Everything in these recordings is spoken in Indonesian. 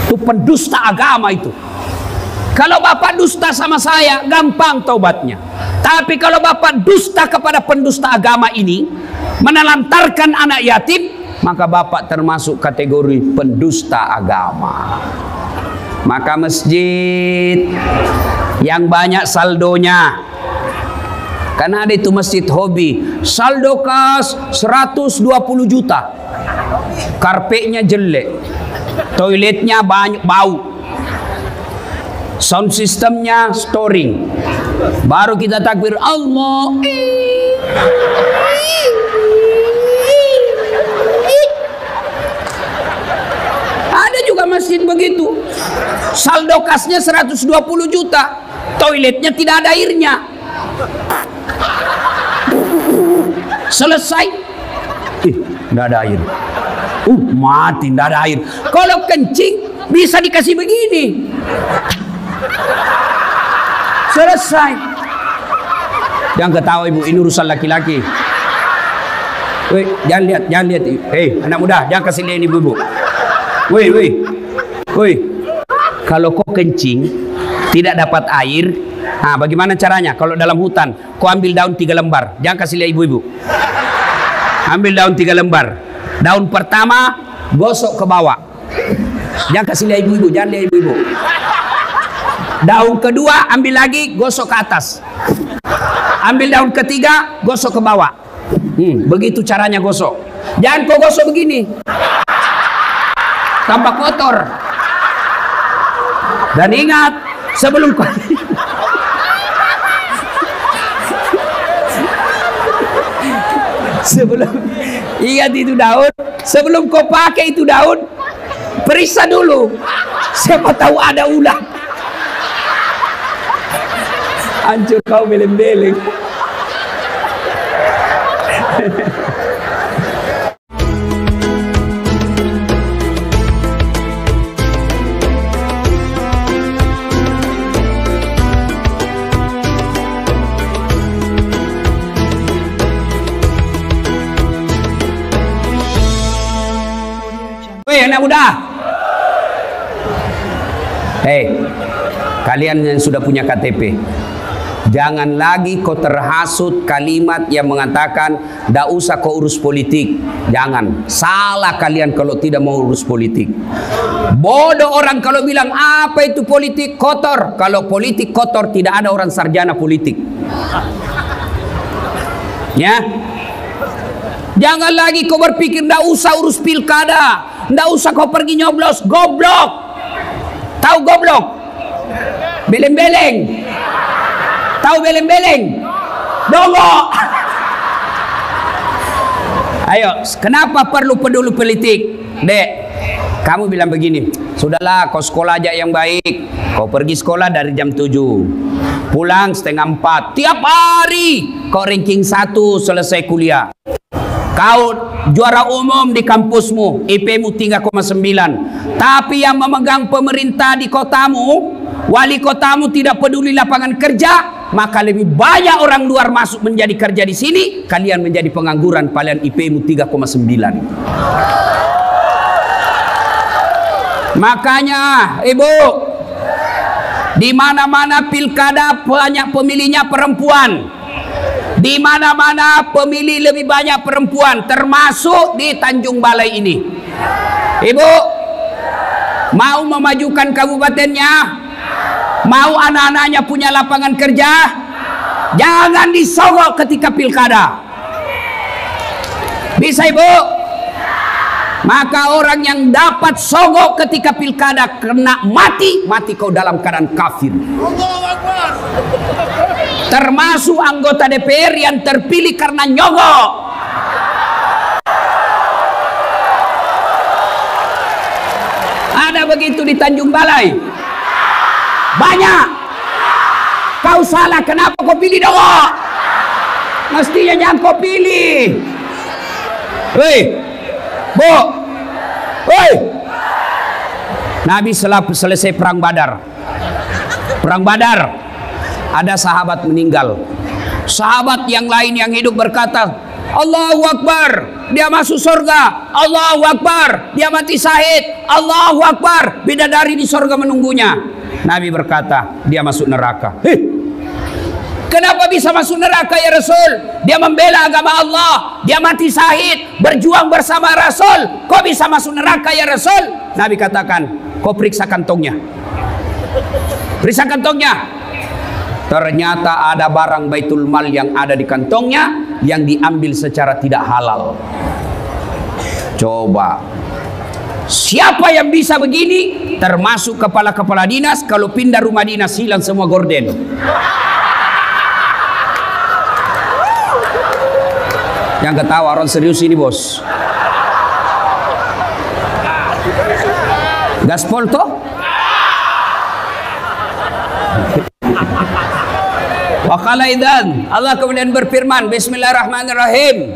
Itu pendusta agama itu. Kalau bapak dusta sama saya, gampang taubatnya. Tapi kalau bapak dusta kepada pendusta agama ini, menelantarkan anak yatim, maka bapak termasuk kategori pendusta agama. Maka masjid yang banyak saldonya, karena ada itu masjid hobi, saldo kas 120 juta, karpetnya jelek, toiletnya banyak bau, sound systemnya storing, baru kita takbir Allah. Ada juga masjid begitu, saldo kasnya 120 juta, toiletnya tidak ada airnya. Selesai, tidak ada air. Mati, tidak ada air. Kalau kencing bisa dikasih begini. Selesai. Jangan ketawa ibu, ini urusan laki-laki. Woi, jangan lihat, jangan lihat. Hei, anak muda, jangan kasih lihat ibu-ibu. Woi. Kalau kau kencing tidak dapat air, nah bagaimana caranya? Kalau dalam hutan, kau ambil daun 3 lembar. Jangan kasih lihat ibu-ibu. Ambil daun 3 lembar. Daun pertama gosok ke bawah. Jangan kasih lihat ibu-ibu, jangan lihat ibu-ibu. Daun kedua ambil lagi, gosok ke atas. Ambil daun ketiga, gosok ke bawah. Begitu caranya gosok. Jangan kau gosok begini, tampak kotor. Dan ingat, sebelum kau ingat itu daun, sebelum kau pakai itu daun, periksa dulu, siapa tahu ada ular. Hancur kau beleng-beleng. Weh, anak muda. Hei, kalian yang sudah punya KTP, jangan lagi kau terhasut kalimat yang mengatakan tidak usah kau urus politik. Jangan, salah kalian kalau tidak mau urus politik. Bodoh orang kalau bilang apa itu politik kotor. Kalau politik kotor tidak ada orang sarjana politik. Ya, jangan lagi kau berpikir tidak usah urus pilkada, tidak usah kau pergi nyoblos. Goblok. Tahu goblok? Beleng-beleng. Tahu beleng-beleng? Dongo. Ayo, kenapa perlu peduli politik? Dek, kamu bilang begini, sudahlah kau sekolah aja yang baik. Kau pergi sekolah dari jam 7, pulang setengah 4. Tiap hari kau ranking 1 selesai kuliah. Kau juara umum di kampusmu, IP-mu 3,9. Tapi yang memegang pemerintah di kotamu, wali kotamu tidak peduli lapangan kerja, maka lebih banyak orang luar masuk menjadi kerja di sini, kalian menjadi pengangguran, kalian IP-mu 3,9. Makanya, Ibu, di mana-mana pilkada banyak pemilihnya perempuan. Di mana-mana pemilih lebih banyak perempuan, termasuk di Tanjung Balai ini. Ibu, mau memajukan kabupatennya? Mau anak-anaknya punya lapangan kerja? Jangan disogok ketika pilkada. Bisa Ibu? Maka orang yang dapat sogok ketika pilkada kena mati, mati kau dalam keadaan kafir. Termasuk anggota DPR yang terpilih karena nyogok. Ada begitu di Tanjung Balai? Banyak. Kau salah, kenapa kau pilih nyogok? Mestinya jangan kau pilih. Hei, Bu, hei. Nabi selesai perang Badar. Perang Badar, ada sahabat meninggal. Sahabat yang lain yang hidup berkata, Allahu Akbar. dia masuk surga. Allahu Akbar, dia mati syahid. Allahu Akbar, bidadari di surga menunggunya. Nabi berkata, dia masuk neraka. Kenapa bisa masuk neraka ya Rasul? Dia membela agama Allah, dia mati syahid, berjuang bersama Rasul. Kok bisa masuk neraka ya Rasul? Nabi katakan, kau periksa kantongnya. Periksa kantongnya. Ternyata ada barang baitul mal yang ada di kantongnya yang diambil secara tidak halal. Coba, siapa yang bisa begini? Termasuk kepala-kepala dinas. Kalau pindah rumah dinas hilang semua gorden. Yang ketawa orang serius ini bos. Gaspol toh? Waqala idzan, Allah kemudian berfirman, Bismillahirrahmanirrahim.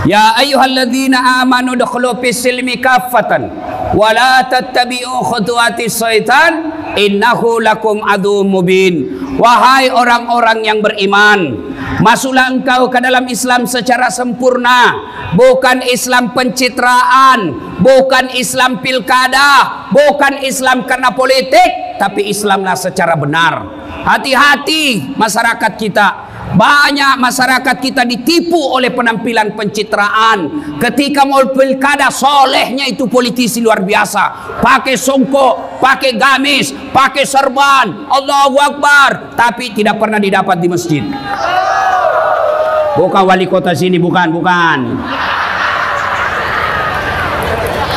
Ya ayyuhalladzina amanu dukhulu fis silmi kaffatan wa la tattabi'u khutuwatis syaitan innahu lakum aduwwum mubin. Wahai orang-orang yang beriman, masuklah engkau ke dalam Islam secara sempurna, bukan Islam pencitraan, bukan Islam pilkada, bukan Islam karena politik, tapi Islamlah secara benar. Hati-hati masyarakat kita. Banyak masyarakat kita ditipu oleh penampilan pencitraan. Ketika mau pilkada, solehnya itu politisi luar biasa. Pakai songkok, pakai gamis, pakai serban, Allahu Akbar, tapi tidak pernah didapat di masjid. Bukan wali kota sini, bukan.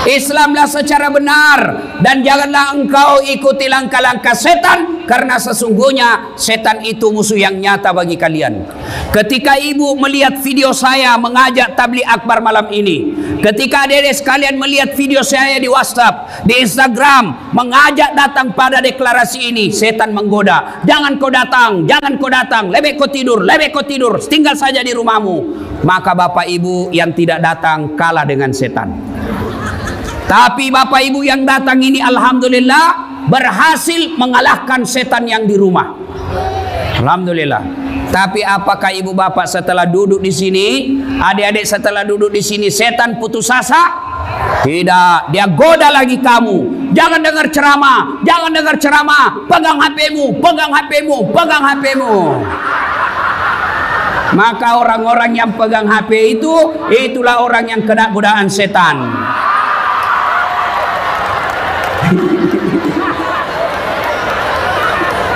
Islamlah secara benar, dan janganlah engkau ikuti langkah-langkah setan, karena sesungguhnya setan itu musuh yang nyata bagi kalian. Ketika ibu melihat video saya mengajak tabligh akbar malam ini, ketika adik-adik sekalian melihat video saya di WhatsApp, di Instagram, mengajak datang pada deklarasi ini, setan menggoda. Jangan kau datang, lebih kau tidur, tinggal saja di rumahmu. Maka bapak ibu yang tidak datang kalah dengan setan. Tapi bapak ibu yang datang ini alhamdulillah berhasil mengalahkan setan yang di rumah. Alhamdulillah. Tapi apakah ibu bapak setelah duduk di sini, adik-adik setelah duduk di sini setan putus asa? Tidak, dia goda lagi kamu. Jangan dengar ceramah, pegang HP-mu. Maka orang-orang yang pegang HP itulah orang yang kena godaan setan.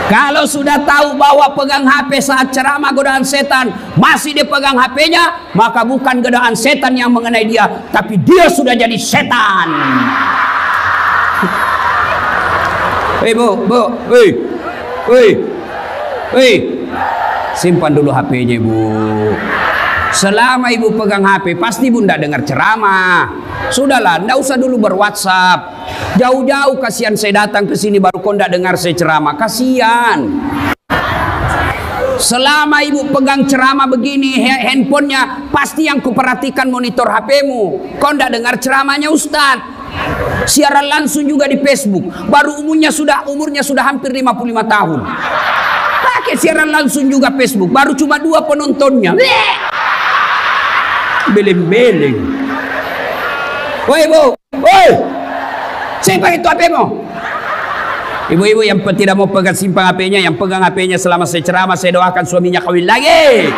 Kalau sudah tahu bahwa pegang HP saat ceramah godaan setan, masih dia pegang HP-nya, maka bukan godaan setan yang mengenai dia, tapi dia sudah jadi setan. Simpan dulu HP-nya ibu. Selama ibu pegang HP, pasti ibu tidak dengar ceramah. Sudahlah, tidak usah dulu ber-WhatsApp. Jauh-jauh kasihan saya datang ke sini baru kau tidak dengar saya ceramah. Kasihan. Selama ibu pegang ceramah begini, handphonenya pasti yang kuperhatikan monitor HP-mu. Kau tidak dengar ceramahnya Ustaz. Siaran langsung juga di Facebook. Baru umurnya sudah hampir 55 tahun. Pakai siaran langsung juga Facebook. Baru cuma 2 penontonnya. Beleng-beleng. Woi bu, woi, saya pakai itu HP-mu. Ibu-ibu yang tidak mau pegang simpan HP-nya, yang pegang HP-nya selama saya ceramah, saya doakan suaminya kawin lagi.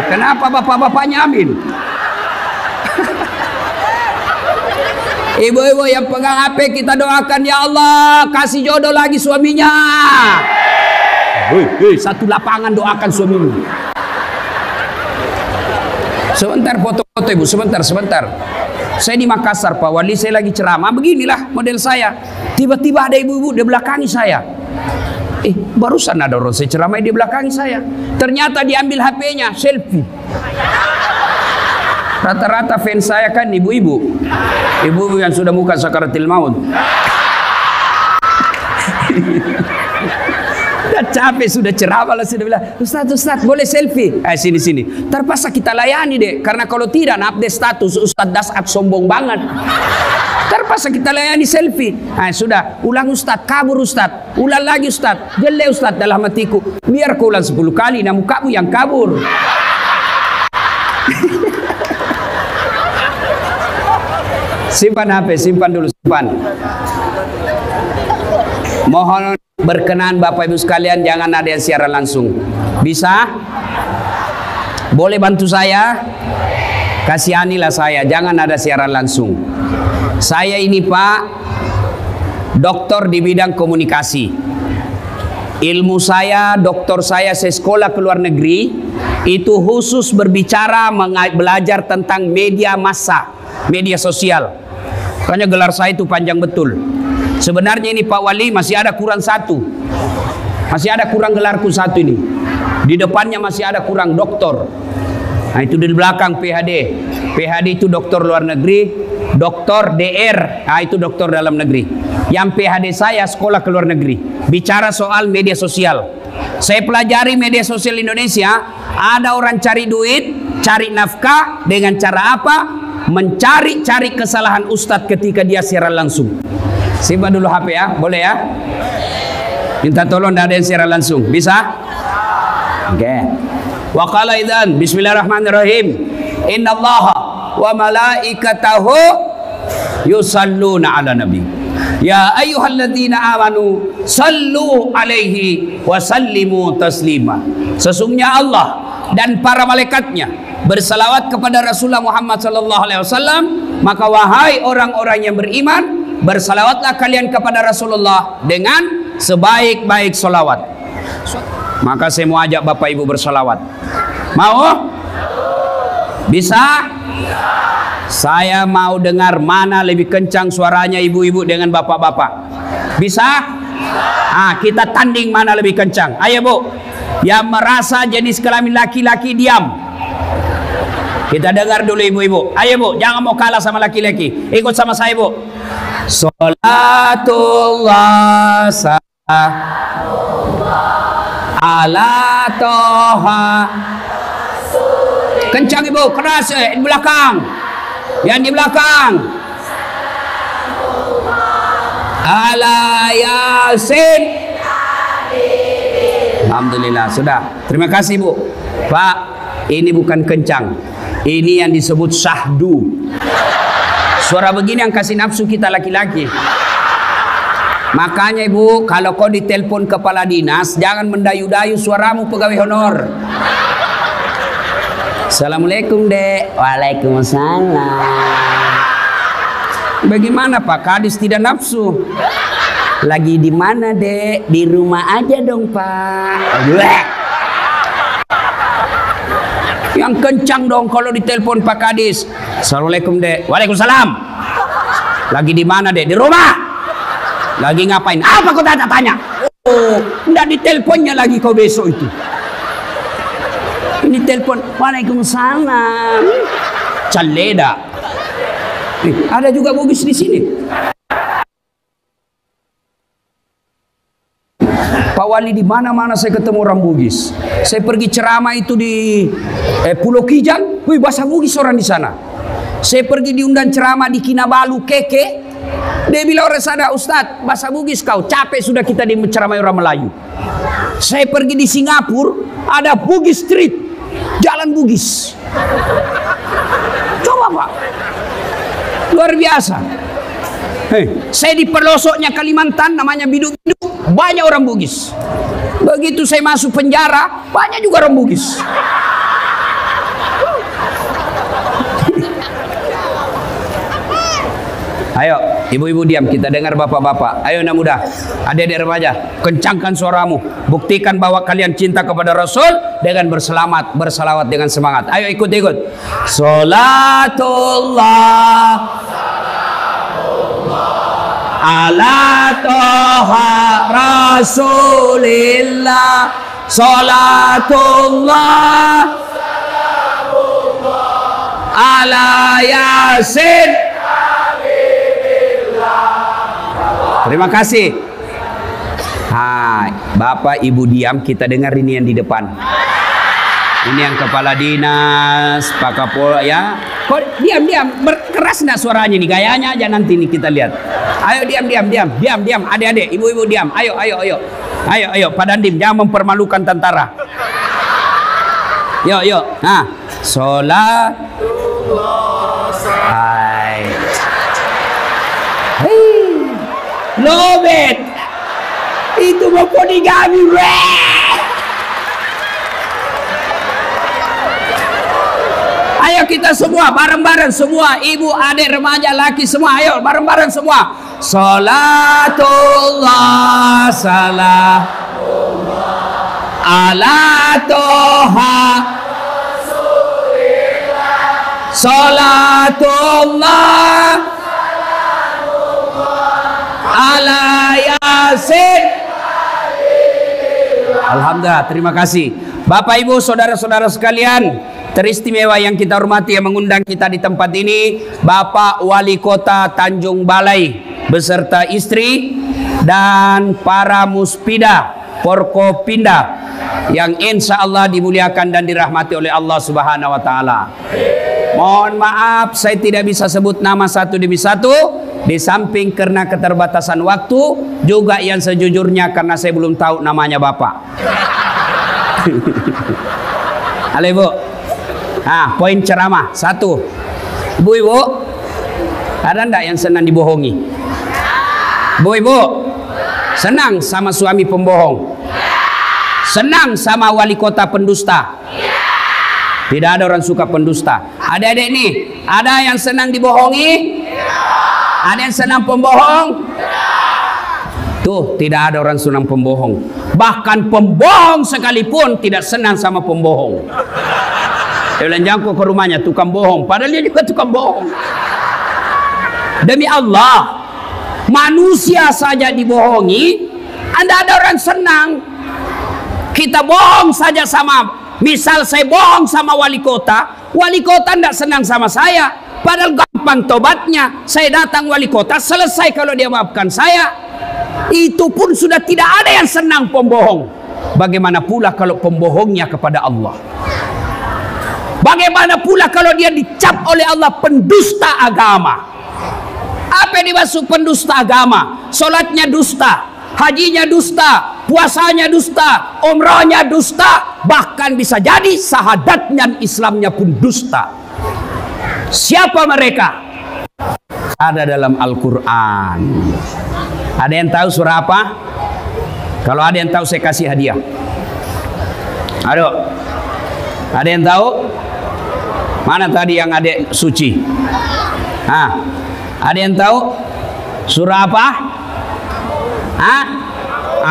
Kenapa bapak-bapaknya amin? Ibu-ibu yang pegang HP, kita doakan ya Allah kasih jodoh lagi suaminya. Satu lapangan doakan suamimu. Sebentar foto-foto ibu, sebentar. Saya di Makassar Pak Wali, saya lagi ceramah, beginilah model saya. Tiba-tiba ada ibu-ibu di belakangi saya. Barusan ada orang saya ceramah di belakangi saya. Ternyata diambil HP-nya, selfie. Rata-rata fans saya kan ibu-ibu. Ibu-ibu yang sudah muka sakaratil maut. Capek sudah ceramah lah, sudah bilang Ustaz boleh selfie, sini terpaksa kita layani deh, karena kalau tidak update status Ustaz Dasat sombong banget, terpaksa kita layani selfie. Sudah ulang Ustaz, kabur Ustaz, ulang lagi Ustaz, jelek Ustaz, dalam hatiku biar kau ulang 10 kali namun kamu yang kabur. Simpan HP, simpan dulu, simpan. Mohon berkenan Bapak Ibu sekalian, jangan ada yang siaran langsung. Bisa? Boleh bantu saya? Kasihanilah saya, jangan ada siaran langsung. Saya ini Pak, doktor di bidang komunikasi. Ilmu saya, doktor saya sekolah ke luar negeri, itu khusus berbicara, belajar tentang media massa, media sosial. Makanya gelar saya itu panjang betul. Sebenarnya ini Pak Wali masih ada kurang satu. Masih ada kurang gelarku satu ini. Di depannya masih ada kurang doktor. Nah itu di belakang PhD. PhD itu doktor luar negeri, doktor DR, nah itu doktor dalam negeri. Yang PhD saya sekolah ke luar negeri, bicara soal media sosial. Saya pelajari media sosial Indonesia. Ada orang cari duit, cari nafkah dengan cara apa? Mencari-cari kesalahan ustadz ketika dia siaran langsung. Simpan dulu HP ya, boleh ya? Minta tolong, tidak ada yang siaran langsung, bisa? Oke. Wa qala idzan bismillahirrahmanirrahim. Innallaha wa malaikatahu yusalluna ala nabi. Ya ayyuhalladzina amanu sallu alaihi wa sallimu taslima. Sesungguhnya Allah dan para malaikatnya bersalawat kepada Rasulullah Muhammad sallallahu alaihi wasallam, maka wahai orang-orang yang beriman, bersalawatlah kalian kepada Rasulullah dengan sebaik-baik salawat. Maka saya mau ajak Bapak Ibu bersalawat. Mau? Bisa? Saya mau dengar mana lebih kencang suaranya ibu-ibu dengan bapak-bapak. Bisa? Ah, kita tanding mana lebih kencang. Ayo Bu. Yang merasa jenis kelamin laki-laki diam. Kita dengar dulu ibu-ibu. Ayo Bu, jangan mau kalah sama laki-laki. Ikut sama saya Bu. Salatullah ala toha. Kencang ibu, keras di belakang. Yang di belakang. Ala yasin. Alhamdulillah, sudah. Terima kasih Bu. Pak, ini bukan kencang. Ini yang disebut syahdu. Suara begini yang kasih nafsu kita laki-laki. Makanya Ibu, kalau kau ditelepon kepala dinas, jangan mendayu-dayu suaramu pegawai honor. Assalamualaikum Dek. Waalaikumsalam. Bagaimana Pak Kadis tidak nafsu? Lagi di mana Dek? Di rumah aja dong Pak. Yang kencang dong kalau ditelepon Pak Kadis. Assalamualaikum Dek. Waalaikumsalam. Lagi di mana Dek? Di rumah. Lagi ngapain? Apa kau tanya? Oh, enggak diteleponnya lagi kau besok itu. Ini telepon, waalaikumsalam. Caleda. Ada juga bugis di sini. Pak Wali, di mana-mana saya ketemu orang bugis. Saya pergi ceramah itu di Pulau Kijang, wih bahasa bugis orang di sana. Saya pergi diundang ceramah di Kinabalu, Keke. Dia bilang orang sana, Ustadz, bahasa bugis kau, capek sudah kita di ceramah orang Melayu. Saya pergi di Singapura, ada Bugis Street. Jalan Bugis. Coba Pak, luar biasa. Saya di pelosoknya Kalimantan, namanya Bidu-Bidu, banyak orang Bugis. Begitu saya masuk penjara, banyak juga orang Bugis. Ayo, ibu-ibu diam, kita dengar bapak-bapak. Ayo anak muda, adik-adik remaja, kencangkan suaramu. Buktikan bahwa kalian cinta kepada Rasul dengan berselawat dengan semangat. Ayo ikut-ikut. Salatullah ala toha Rasulillah. Salatullah ala yasin. Terima kasih. Hai, Bapak Ibu diam, kita dengar ini yang di depan. Ini yang kepala dinas, Pak Kapolda ya. Kok diam-diam, keras nggak suaranya nih, gayanya aja nanti nih kita lihat. Ayo diam, adik-adik, ibu-ibu diam. Ayo, Pak Dandim, jangan mempermalukan tentara. Yuk. Nah, sholat. Hai. lobet. Itu mau poligami, Ayo kita semua bareng-bareng semua, ibu, adik, remaja, laki semua, ayo bareng-bareng semua. Salatullah salam ala toha salatullah ala yasin. Alhamdulillah, terima kasih Bapak Ibu saudara-saudara sekalian teristimewa yang kita hormati, yang mengundang kita di tempat ini, Bapak Wali Kota Tanjung Balai beserta istri dan para muspida Forkopimda yang insya Allah dimuliakan dan dirahmati oleh Allah Subhanahu wa Ta'ala. Mohon maaf saya tidak bisa sebut nama satu demi satu, di samping karena keterbatasan waktu, juga yang sejujurnya karena saya belum tahu namanya Bapak. Halo Ibu. Nah, poin ceramah satu. Ibu-ibu, ada ndak yang senang dibohongi? Ibu-ibu, senang sama suami pembohong? Senang sama wali kota pendusta? Tidak ada orang suka pendusta. Adik-adik nih, ada yang senang dibohongi? Ada yang senang pembohong? Tuh, tidak ada orang senang pembohong. Bahkan pembohong sekalipun tidak senang sama pembohong. Dia bilang, jangkau ke rumahnya tukang bohong, padahal dia juga tukang bohong. Demi Allah, manusia saja dibohongi, Anda ada orang senang. Kita bohong saja sama, misal saya bohong sama wali kota tidak senang sama saya, padahal gampang tobatnya. Saya datang wali kota, selesai kalau dia maafkan saya. Itu pun sudah tidak ada yang senang pembohong. Bagaimana pula kalau pembohongnya kepada Allah? Bagaimana pula kalau dia dicap oleh Allah pendusta agama? Apa yang dimaksud pendusta agama? Solatnya dusta, hajinya dusta, puasanya dusta, umrahnya dusta, bahkan bisa jadi sahadatnya Islamnya pun dusta. Siapa mereka? Ada dalam Al-Quran. Ada yang tahu surah apa? Kalau ada yang tahu saya kasih hadiah. Aduh, ada yang tahu? Mana tadi yang adik suci? Ada yang tahu surah apa?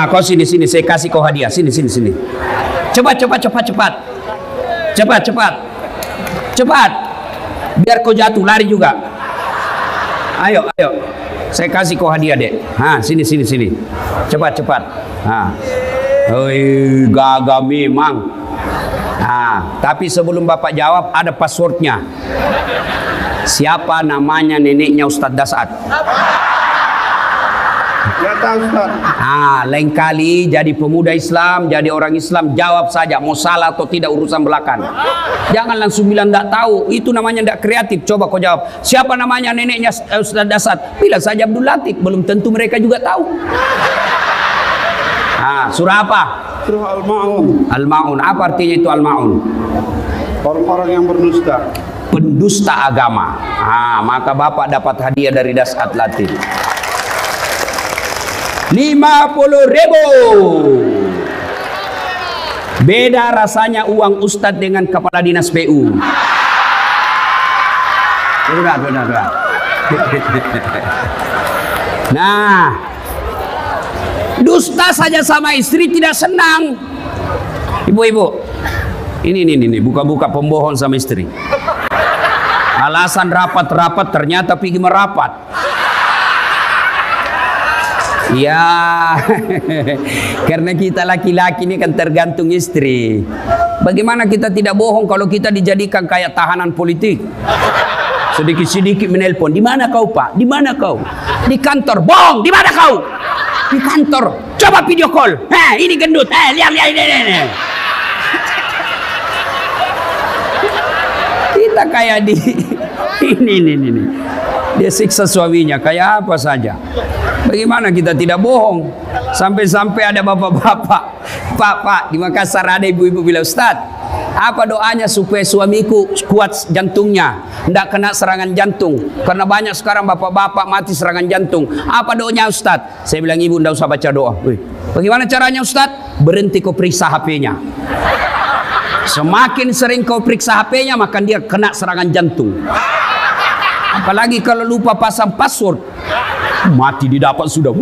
Kau sini saya kasih kau hadiah. Sini. Cepat. Biar kau jatuh lari juga. Ayo. Saya kasih kau hadiah, Dek. Sini. Cepat. Oi, gagah memang. Tapi sebelum Bapak jawab, ada passwordnya. Siapa namanya neneknya Ustadz Dasat? Ya tahu Ustaz. Lain kali jadi pemuda Islam, jadi orang Islam, jawab saja mau salah atau tidak urusan belakang. Jangan langsung bilang tidak tahu, itu namanya tidak kreatif. Coba kau jawab, siapa namanya neneknya Ustadz Dasat? Bilang saja Abdul Latif, belum tentu mereka juga tahu. Surah apa? Surah Al-Ma'un. Al-Ma'un, apa artinya itu Al-Ma'un? Orang-orang yang berdusta. Pendusta agama. Maka Bapak dapat hadiah dari Dasat Latif. 50.000. Beda rasanya uang Ustadz dengan kepala dinas PU. Benar. Nah, dusta saja sama istri tidak senang. Ibu-ibu, ini buka-buka pembohong sama istri. Alasan rapat ternyata pergi merapat. Ya, karena kita laki-laki ini kan tergantung istri. Bagaimana kita tidak bohong kalau kita dijadikan kayak tahanan politik? Sedikit-sedikit menelpon, di mana kau Pak? Di mana kau? Di kantor. Bohong, di mana kau? Di kantor. Coba video call. Ini gendut. Lihat ini. Kita kayak di ini. Dia siksa suaminya kayak apa saja. Bagaimana kita tidak bohong? Sampai-sampai ada bapak-bapak, Pak, di Makassar ada ibu-ibu bilang, Ustadz, Apa doanya supaya suamiku kuat jantungnya, tidak kena serangan jantung? Karena banyak sekarang bapak-bapak mati serangan jantung. Apa doanya Ustadz? Saya bilang, ibu tidak usah baca doa. Wih, bagaimana caranya Ustadz? Berhenti kau periksa HP-nya. Semakin sering kau periksa HP-nya, maka dia kena serangan jantung. Apalagi kalau lupa pasang password, mati didapat sudah.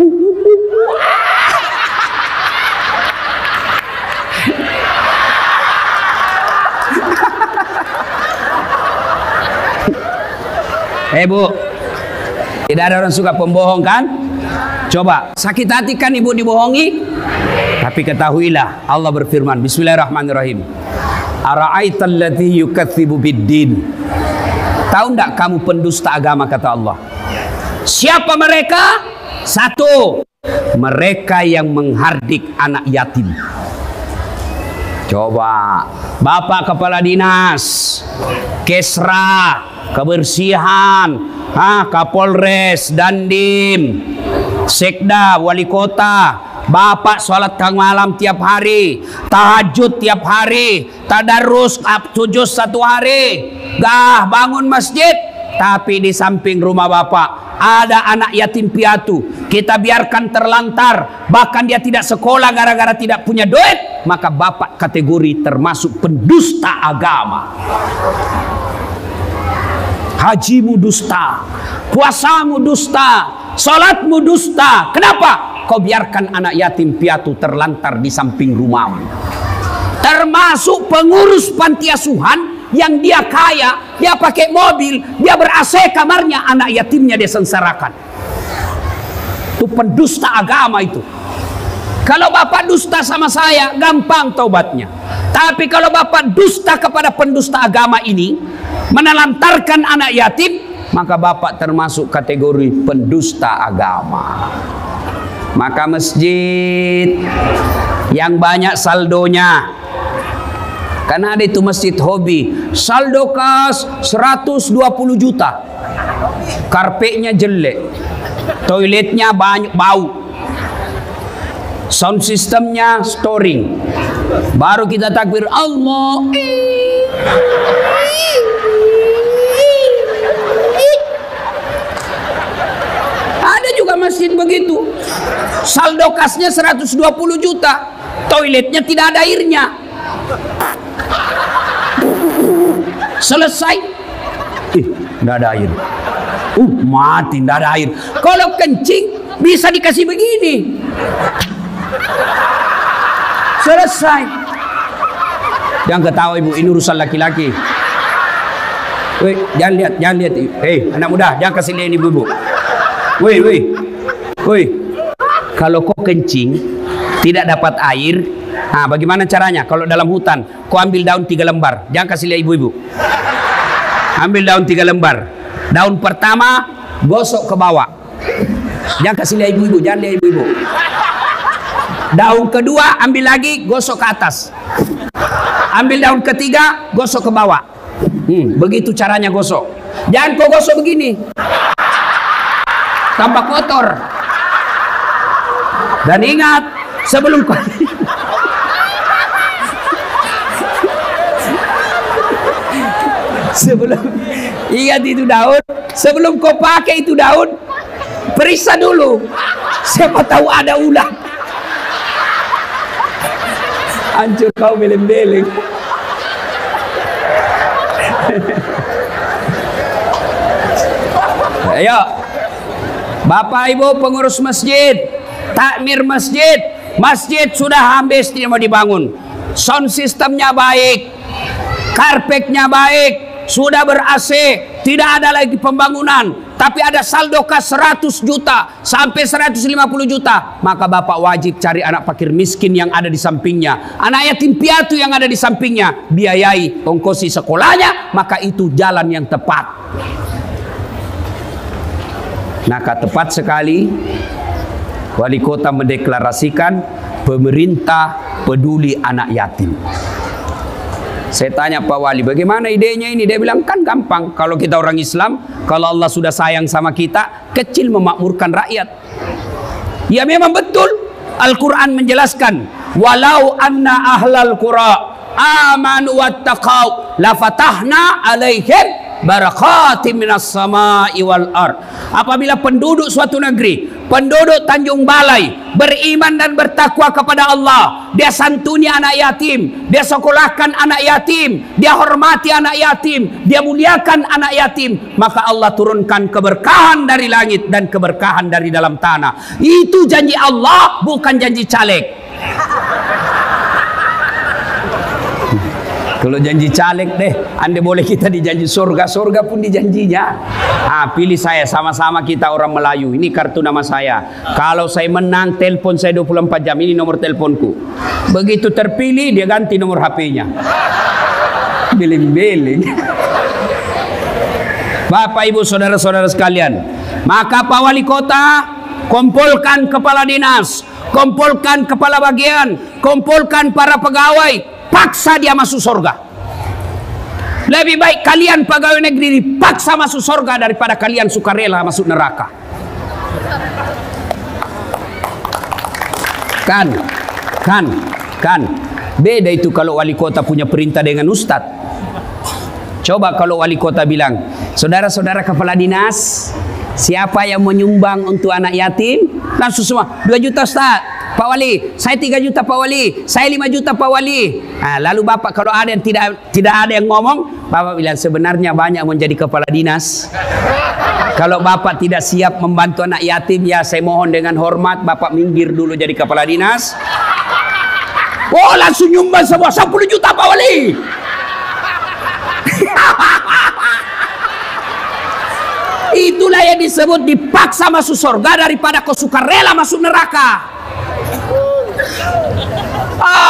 Bu, tidak ada orang suka pembohong kan? Coba, sakit hati kan ibu dibohongi? Tapi ketahuilah, Allah berfirman, Bismillahirrahmanirrahim. Ara'aital ladzi yukadzibu biddin. Tahu enggak kamu pendusta agama, kata Allah. Siapa mereka? Satu, mereka yang menghardik anak yatim. Coba, Bapak Kepala Dinas, Kesra, Kebersihan, Kapolres, Dandim, Sekda, Wali Kota, Bapak sholat tengah malam tiap hari, tahajud tiap hari, tadarus tujuh satu hari, bangun masjid, tapi di samping rumah Bapak ada anak yatim piatu, kita biarkan terlantar, bahkan dia tidak sekolah gara-gara tidak punya duit, maka Bapak kategori termasuk pendusta agama. Hajimu dusta, puasamu dusta, salatmu dusta. Kenapa? Kau biarkan anak yatim piatu terlantar di samping rumahmu. Termasuk pengurus panti asuhan yang dia kaya, dia pakai mobil, dia ber-AC kamarnya, anak yatimnya dia sengsarakan. Itu pendusta agama itu. Kalau Bapak dusta sama saya, gampang taubatnya. Tapi kalau Bapak dusta kepada pendusta agama ini, menelantarkan anak yatim, maka Bapak termasuk kategori pendusta agama. Maka masjid yang banyak saldonya, karena ada itu masjid hobi, saldo kas 120 juta, karpetnya jelek, toiletnya banyak bau, sound systemnya storing, baru kita takbir Allah. Ada juga masjid begitu, saldo kasnya 120 juta, toiletnya tidak ada airnya. Selesai, tidak ada air. Mati, tidak ada air. Kalau kencing bisa dikasih begini. Selesai. Jangan ketawa ibu, ini urusan laki-laki. Woi, jangan lihat, jangan lihat. Hei, anak muda, jangan kasih lihat ibu-ibu. Woi. Kalau kau kencing tidak dapat air, bagaimana caranya? Kalau dalam hutan, kau ambil daun 3 lembar. Jangan kasih lihat ibu-ibu. Ambil daun 3 lembar. Daun pertama gosok ke bawah. Jangan kasih lihat ibu-ibu, jangan lihat ibu-ibu. Daun kedua ambil lagi, gosok ke atas. Ambil daun ketiga, gosok ke bawah. Begitu caranya gosok. Jangan kau gosok begini, tampak kotor. Dan ingat, sebelum kau ingat itu daun, sebelum kau pakai itu daun, periksa dulu, siapa tahu ada ular. Hancur kau beleng-beleng. Ayo, Bapak Ibu pengurus masjid, takmir masjid, masjid sudah habis tidak mau dibangun, sound systemnya baik, karpetnya baik, sudah ber-AC, tidak ada lagi pembangunan, tapi ada saldo kas 100 juta sampai 150 juta, maka Bapak wajib cari anak fakir miskin yang ada di sampingnya, anak yatim piatu yang ada di sampingnya, biayai ongkosi sekolahnya, maka itu jalan yang tepat. Maka tepat sekali Wali Kota mendeklarasikan pemerintah peduli anak yatim. Saya tanya Pak Wali, bagaimana idenya ini? Dia bilang, kan gampang. Kalau kita orang Islam, kalau Allah sudah sayang sama kita, kecil memakmurkan rakyat. Ya memang betul. Al-Quran menjelaskan, walau anna ahlal qura amanu wattaqau la fatahna alaihim barakatim minas sama'i wal ard. Apabila penduduk suatu negeri, penduduk Tanjung Balai beriman dan bertakwa kepada Allah, dia santuni anak yatim, dia sekolahkan anak yatim, dia hormati anak yatim, dia muliakan anak yatim, maka Allah turunkan keberkahan dari langit dan keberkahan dari dalam tanah. Itu janji Allah, bukan janji caleg. Kalau janji caleg deh, anda boleh kita dijanji surga, surga pun dijanjinya. Pilih saya, sama-sama kita orang Melayu. Ini kartu nama saya. Kalau saya menang, telepon saya 24 jam. Ini nomor teleponku. Begitu terpilih, dia ganti nomor HP-nya. Beling-beling. Bapak, Ibu, saudara-saudara sekalian, maka Pak Wali Kota, kumpulkan kepala dinas, kumpulkan kepala bagian, kumpulkan para pegawai, paksa dia masuk surga. Lebih baik kalian pegawai negeri dipaksa masuk surga daripada kalian sukarela masuk neraka. Kan. Beda itu kalau wali kota punya perintah dengan ustadz. Coba kalau wali kota bilang, saudara-saudara kepala dinas, siapa yang menyumbang untuk anak yatim? Langsung semua, 2 juta Ustaz. Pak Wali, saya 3 juta Pak Wali, saya 5 juta Pak Wali. Lalu Bapak kalau ada yang tidak ada yang ngomong, Bapak bilang sebenarnya banyak menjadi kepala dinas. Kalau Bapak tidak siap membantu anak yatim, ya saya mohon dengan hormat Bapak minggir dulu jadi kepala dinas. Oh, langsung nyumbang semua 10 juta Pak Wali. Itulah yang disebut dipaksa masuk surga daripada kau suka rela masuk neraka.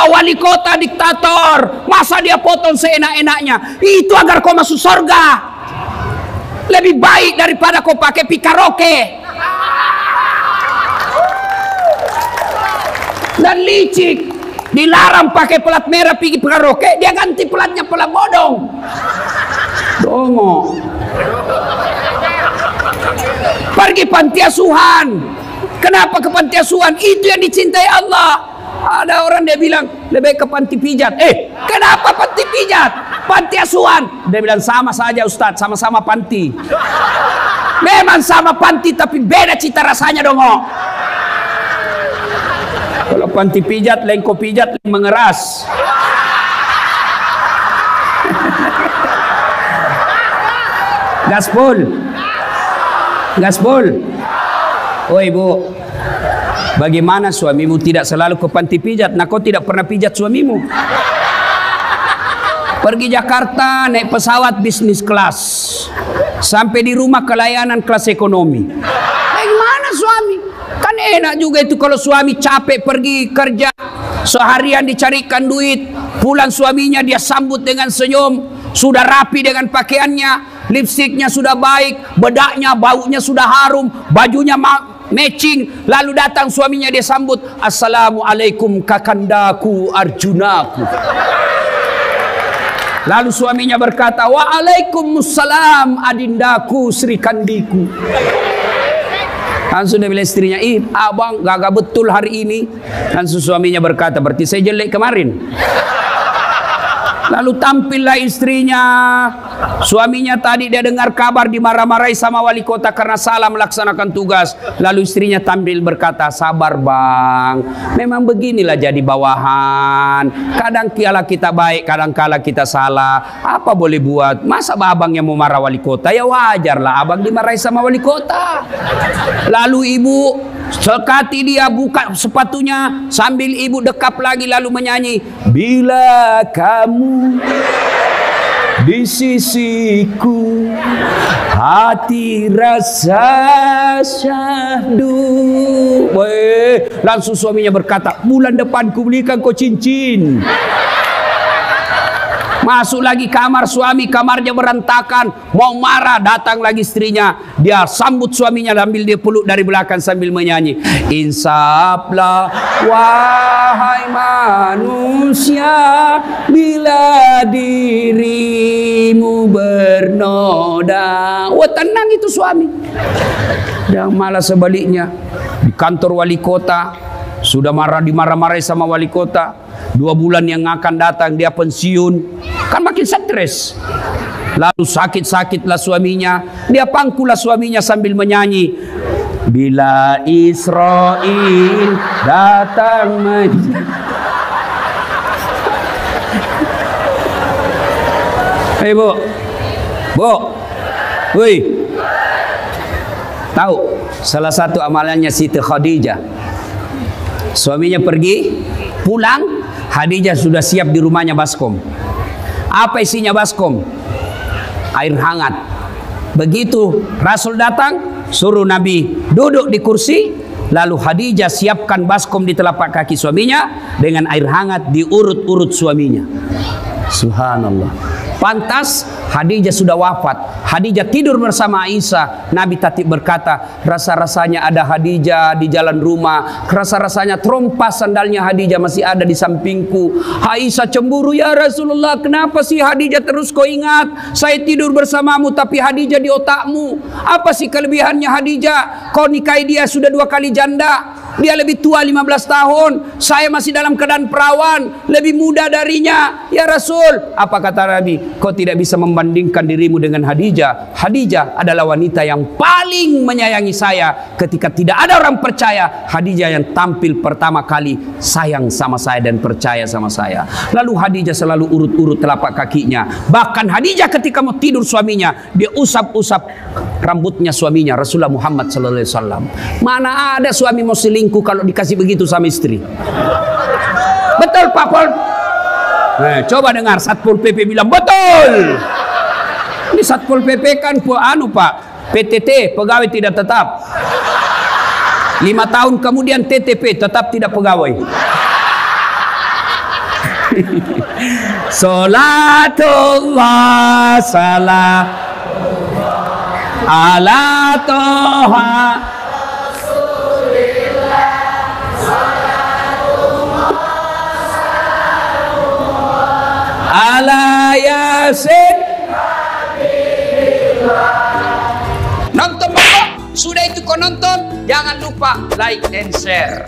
Wali kota diktator, masa dia potong seenak-enaknya? Itu agar kau masuk surga. Lebih baik daripada kau pakai pikaroke dan licik. Dilarang pakai pelat merah pergi pikaroke, dia ganti pelatnya pelat bodong. Dongo. Pergi panti asuhan. Kenapa ke panti asuhan? Itu yang dicintai Allah. Ada orang dia bilang lebih ke panti pijat. Kenapa panti pijat? Panti asuhan. Dia bilang sama saja Ustadz, sama-sama panti. Memang sama panti tapi beda cita rasanya dong. Kalau panti pijat, lain kau pijat, lain mengeras. Gaspol. Oh Ibu, bagaimana suamimu tidak selalu ke panti pijat? Nah, kau tidak pernah pijat suamimu. Pergi Jakarta naik pesawat bisnis kelas, sampai di rumah kelayanan kelas ekonomi. Bagaimana suami? Kan enak juga itu kalau suami capek pergi kerja, seharian dicarikan duit, pulang suaminya dia sambut dengan senyum, sudah rapi dengan pakaiannya, lipstiknya sudah baik, bedaknya, baunya sudah harum, bajunya matching, lalu datang suaminya dia sambut, assalamualaikum kakandaku Arjunaku. Lalu suaminya berkata, waalaikumsalam adindaku Sri Kandiku. Langsung dia bilang istrinya, abang gagah betul hari ini. Langsung suaminya berkata, berarti saya jelek kemarin. Lalu tampillah istrinya. Suaminya tadi dia dengar kabar dimarah-marahi sama wali kota karena salah melaksanakan tugas. Lalu istrinya tampil berkata, sabar bang, memang beginilah jadi bawahan. Kadang kala kita baik, kadang kala kita salah. Apa boleh buat? Masa abang yang mau marah wali kota? Ya wajarlah abang dimarahi sama wali kota. Lalu ibu sekati dia buka sepatunya sambil ibu dekap lagi lalu menyanyi, bila kamu di sisiku hati rasa syahdu. Langsung suaminya berkata, bulan depan ku belikan kau cincin. Masuk lagi kamar suami, kamarnya berantakan, mau marah, datang lagi istrinya, dia sambut suaminya sambil dia peluk dari belakang sambil menyanyi, insaflah wahai manusia bila dirimu bernoda. Wah, tenang itu suami. Dan malah sebaliknya di kantor wali kota, Sudah dimarah-marahi sama wali kota. 2 bulan yang akan datang dia pensiun. Kan makin stres. Lalu sakit-sakitlah suaminya. Dia pangkulah suaminya sambil menyanyi. Bila Israel datang Hei bu, woi, tahu salah satu amalannya Siti Khadijah. Suaminya pergi, pulang, Khadijah sudah siap di rumahnya baskom. Apa isinya baskom? Air hangat. Begitu Rasul datang, suruh Nabi duduk di kursi, lalu Khadijah siapkan baskom di telapak kaki suaminya dengan air hangat diurut-urut suaminya. Subhanallah. Pantas Khadijah sudah wafat. Khadijah tidur bersama Aisyah. Nabi tatib berkata, rasa-rasanya ada Khadijah di jalan rumah. Rasa-rasanya trompas sandalnya Khadijah masih ada di sampingku. Aisyah cemburu, ya Rasulullah, kenapa sih Khadijah terus kau ingat? Saya tidur bersamamu tapi Khadijah di otakmu. Apa sih kelebihannya Khadijah? Kau nikahi dia sudah 2 kali janda. Dia lebih tua 15 tahun. Saya masih dalam keadaan perawan, lebih muda darinya. Ya Rasul, apa kata Nabi? Kau tidak bisa membandingkan dirimu dengan Khadijah. Khadijah adalah wanita yang paling menyayangi saya. Ketika tidak ada orang percaya, Khadijah yang tampil pertama kali sayang sama saya dan percaya sama saya. Lalu Khadijah selalu urut-urut telapak kakinya. Bahkan Khadijah ketika mau tidur suaminya, dia usap-usap rambutnya suaminya, Rasulullah Muhammad SAW. Mana ada suami mau selingkuh kalau dikasih begitu sama istri? Betul Pak Pol? Coba dengar Satpol PP bilang betul. Ini Satpol PP kan Pak, PTT, pegawai tidak tetap. 5 tahun kemudian TTP, tetap tidak pegawai. Salatullah salam ala toha ala yasin. Nonton Bapak, sudah itu kau nonton, jangan lupa like and share.